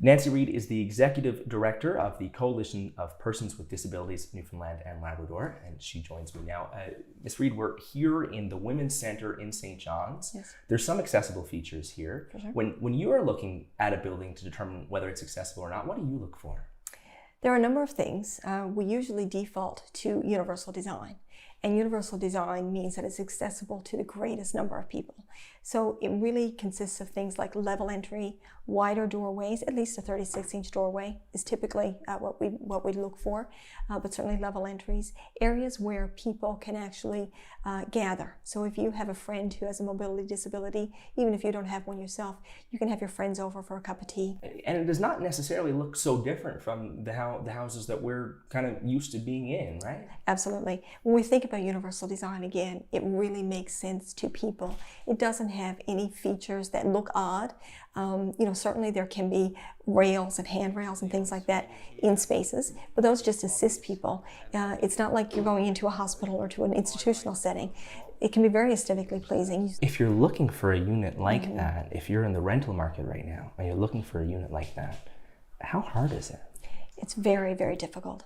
Nancy Reid is the Executive Director of the Coalition of Persons with Disabilities Newfoundland and Labrador, and she joins me now. Ms. Reid, we're here in the Women's Centre in St. John's. Yes. There's some accessible features here. For sure. When you are looking at a building to determine whether it's accessible or not, what do you look for? There are a number of things. We usually default to universal design. And universal design means that it's accessible to the greatest number of people. So it really consists of things like level entry, wider doorways. At least a 36-inch doorway is typically what we look for, but certainly level entries, areas where people can actually gather. So if you have a friend who has a mobility disability, even if you don't have one yourself, you can have your friends over for a cup of tea. And it does not necessarily look so different from the houses that we're kind of used to being in, right? Absolutely. When we think about universal design, again, it really makes sense to people. It doesn't have any features that look odd. Certainly there can be rails and handrails and things like that in spaces, but those just assist people. It's not like you're going into a hospital or to an institutional setting. It can be very aesthetically pleasing. If you're looking for a unit like that, if you're in the rental market right now and you're looking for a unit like that, how hard is it? It's very, very difficult.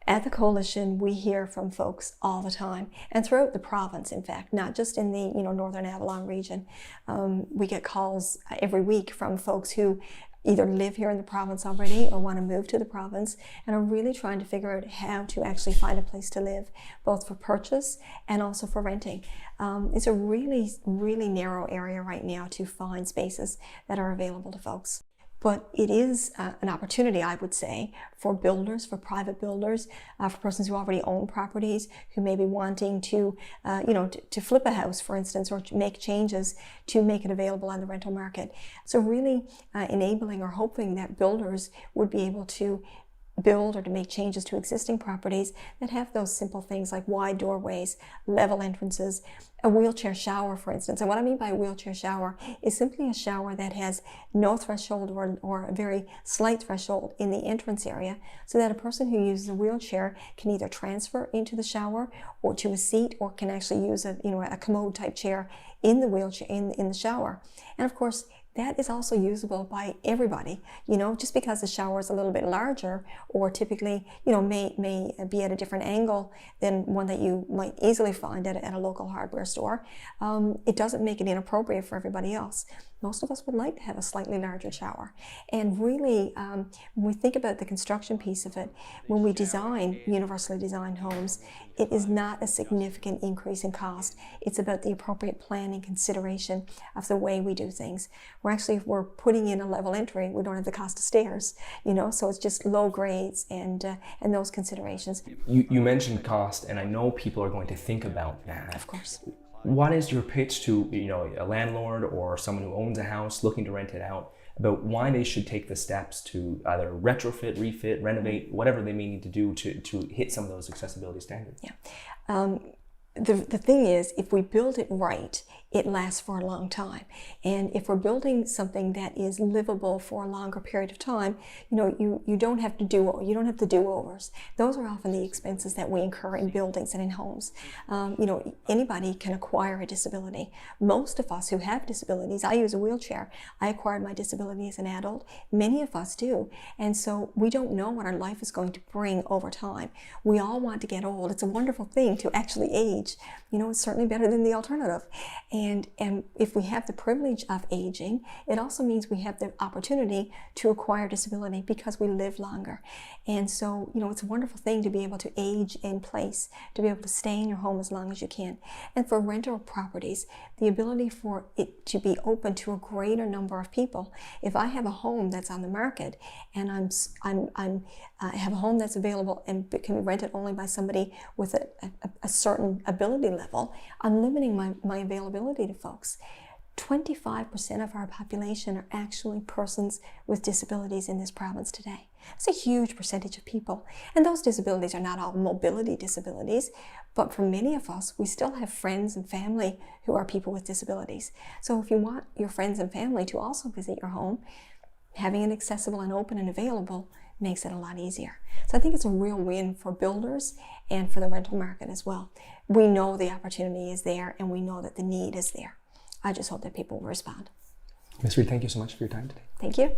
At the Coalition, we hear from folks all the time, and throughout the province, in fact, not just in the Northern Avalon region. We get calls every week from folks who either live here in the province already or want to move to the province and are really trying to figure out how to actually find a place to live, both for purchase and also for renting. It's a really, really narrow area right now to find spaces that are available to folks. But it is an opportunity, I would say, for builders, for private builders, for persons who already own properties, who may be wanting to, to flip a house, for instance, or to make changes to make it available on the rental market. So really enabling or hoping that builders would be able to build or to make changes to existing properties that have those simple things like wide doorways, level entrances, a wheelchair shower, for instance. And what I mean by a wheelchair shower is simply a shower that has no threshold or a very slight threshold in the entrance area, so that a person who uses a wheelchair can either transfer into the shower or to a seat, or can actually use a commode type chair in the wheelchair in the shower. And of course, that is also usable by everybody. Just because the shower is a little bit larger, or typically, may be at a different angle than one that you might easily find at a local hardware store, it doesn't make it inappropriate for everybody else. Most of us would like to have a slightly larger shower. And really, when we think about the construction piece of it, when we design universally designed homes, it is not a significant increase in cost. It's about the appropriate planning consideration of the way we do things. If we're putting in a level entry, we don't have the cost of stairs, so it's just low grades and those considerations. You mentioned cost, and I know people are going to think about that. Of course. What is your pitch to a landlord or someone who owns a house looking to rent it out about why they should take the steps to either retrofit, refit, renovate, whatever they may need to do to hit some of those accessibility standards? Yeah. The thing is, if we build it right, it lasts for a long time. And if we're building something that is livable for a longer period of time, you don't have to do-overs. Those are often the expenses that we incur in buildings and in homes. Anybody can acquire a disability. Most of us who have disabilities, I use a wheelchair. I acquired my disability as an adult. Many of us do. And so we don't know what our life is going to bring over time. We all want to get old. It's a wonderful thing to actually age. It's certainly better than the alternative. And if we have the privilege of aging, it also means we have the opportunity to acquire disability because we live longer. And so, it's a wonderful thing to be able to age in place, to be able to stay in your home as long as you can. And for rental properties, the ability for it to be open to a greater number of people. If I have a home that's on the market and I have a home that's available and can be rented only by somebody with a certain ability level, I'm limiting my availability to folks. 25% of our population are actually persons with disabilities in this province today. It's a huge percentage of people. And those disabilities are not all mobility disabilities, but for many of us, we still have friends and family who are people with disabilities. So if you want your friends and family to also visit your home, having it accessible and open and available makes it a lot easier. So I think it's a real win for builders and for the rental market as well. We know the opportunity is there, and we know that the need is there. I just hope that people will respond. Ms. Reid, thank you so much for your time today. Thank you.